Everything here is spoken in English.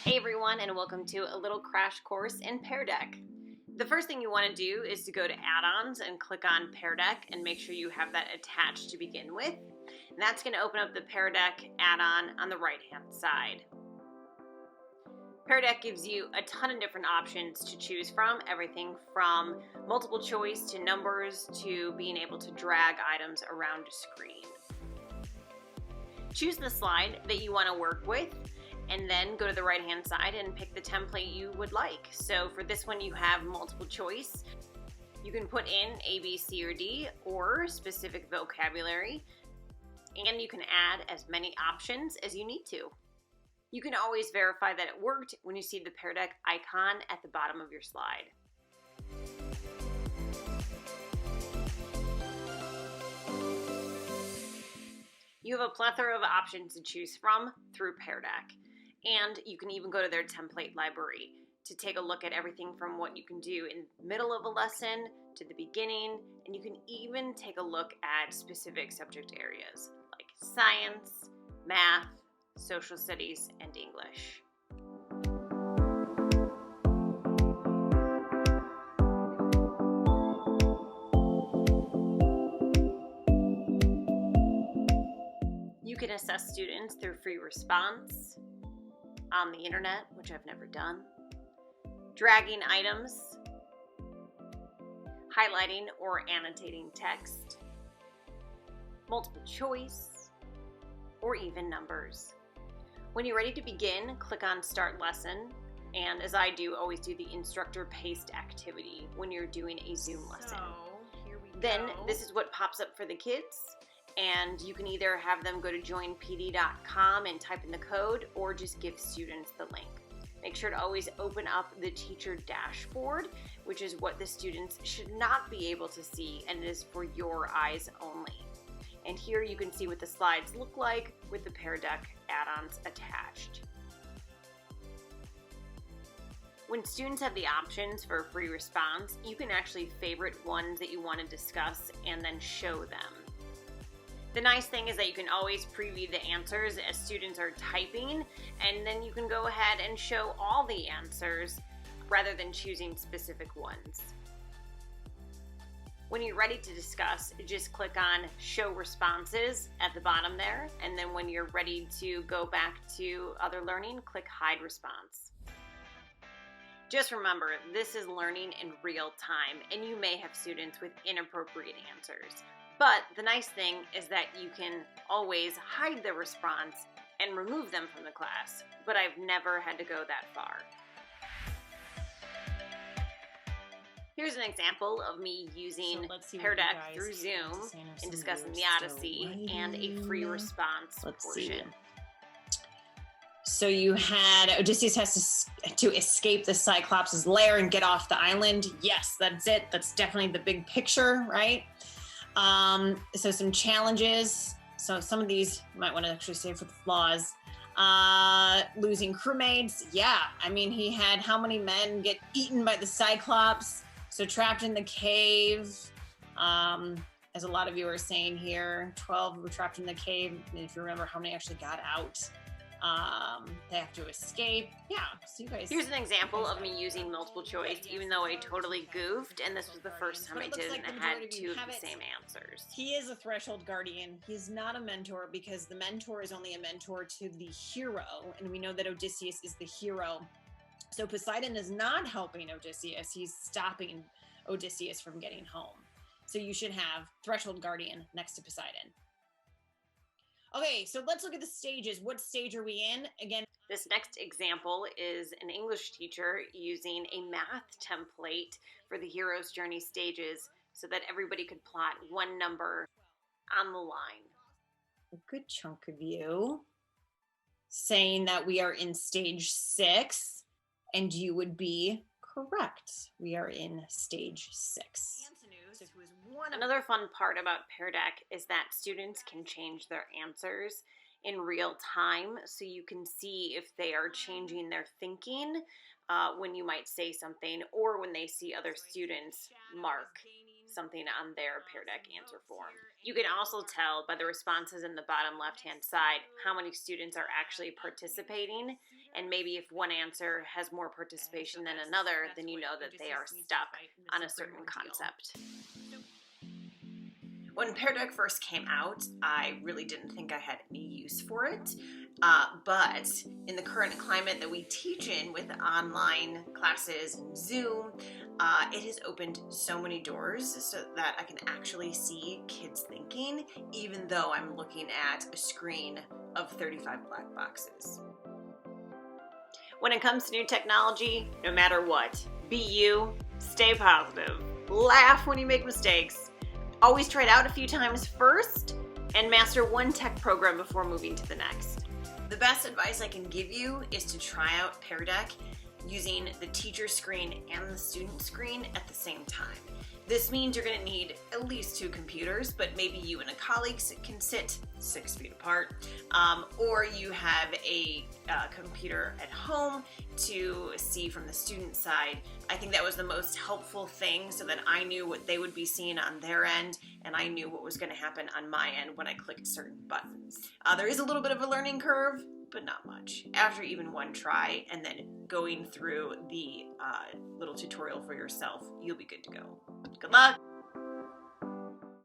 Hey everyone, and welcome to a little crash course in Pear Deck. The first thing you want to do is to go to add-ons and click on Pear Deck and make sure you have that attached to begin with. And that's going to open up the Pear Deck add-on on the right-hand side. Pear Deck gives you a ton of different options to choose from, everything from multiple choice to numbers to being able to drag items around a screen. Choose the slide that you want to work with, and then go to the right hand side and pick the template you would like. So for this one you have multiple choice. You can put in A, B, C, or D, or specific vocabulary, and you can add as many options as you need to. You can always verify that it worked when you see the Pear Deck icon at the bottom of your slide. You have a plethora of options to choose from through Pear Deck. And you can even go to their template library to take a look at everything from what you can do in the middle of a lesson to the beginning, and you can even take a look at specific subject areas like science, math, social studies, and English. You can assess students through free response, on the internet, which I've never done, dragging items, highlighting or annotating text, multiple choice, or even numbers. When you're ready to begin, click on Start Lesson, and as I do, always do the instructor paced activity when you're doing a Zoom lesson. Then this is what pops up for the kids. And you can either have them go to joinpd.com and type in the code, or just give students the link. Make sure to always open up the teacher dashboard, which is what the students should not be able to see, and it is for your eyes only. And here you can see what the slides look like with the Pear Deck add-ons attached. When students have the options for a free response, you can actually favorite ones that you want to discuss and then show them. The nice thing is that you can always preview the answers as students are typing, and then you can go ahead and show all the answers rather than choosing specific ones. When you're ready to discuss, just click on Show Responses at the bottom there, and then when you're ready to go back to other learning, click Hide Response. Just remember, this is learning in real time, and you may have students with inappropriate answers. But the nice thing is that you can always hide the response and remove them from the class, but I've never had to go that far. Here's an example of me using Pear Deck through Zoom and discussing the Odyssey and a free response portion. So you had Odysseus has to escape the Cyclops' lair and get off the island. Yes, that's it. That's definitely the big picture, right? So some challenges. So some of these you might want to actually save for the flaws. Losing crewmates. Yeah, I mean, he had how many men get eaten by the Cyclops? So trapped in the cave. As a lot of you are saying here, 12 were trapped in the cave. And if you remember how many actually got out. They have to escape. Yeah, so you guys. Here's an example of me using multiple choice, even though I totally goofed, and this was the first time I did it, and I had two of the same answers. He is a threshold guardian. He's not a mentor because the mentor is only a mentor to the hero, and we know that Odysseus is the hero. So Poseidon is not helping Odysseus. He's stopping Odysseus from getting home. So you should have threshold guardian next to Poseidon. Okay, so let's look at the stages. What stage are we in? Again, this next example is an English teacher using a math template for the hero's journey stages so that everybody could plot one number on the line. A good chunk of you saying that we are in stage 6, and you would be correct. We are in stage 6. Another fun part about Pear Deck is that students can change their answers in real time, so you can see if they are changing their thinking when you might say something, or when they see other students mark something on their Pear Deck answer form. You can also tell by the responses in the bottom left-hand side how many students are actually participating, and maybe if one answer has more participation than another, then you know that they are stuck on a certain concept. When Pear Deck first came out, I really didn't think I had any use for it. But in the current climate that we teach in with online classes and Zoom, it has opened so many doors so that I can actually see kids thinking, even though I'm looking at a screen of 35 black boxes. When it comes to new technology, no matter what, be you, stay positive, laugh when you make mistakes, always try it out a few times first, and master one tech program before moving to the next. The best advice I can give you is to try out Pear Deck using the teacher screen and the student screen at the same time. This means you're going to need at least 2 computers, but maybe you and a colleague can sit 6 feet apart, or you have a computer at home to see from the student side. I think that was the most helpful thing, so that I knew what they would be seeing on their end, and I knew what was going to happen on my end when I clicked certain buttons. There is a little bit of a learning curve, but not much. After even one try and then going through the little tutorial for yourself, you'll be good to go. Good luck!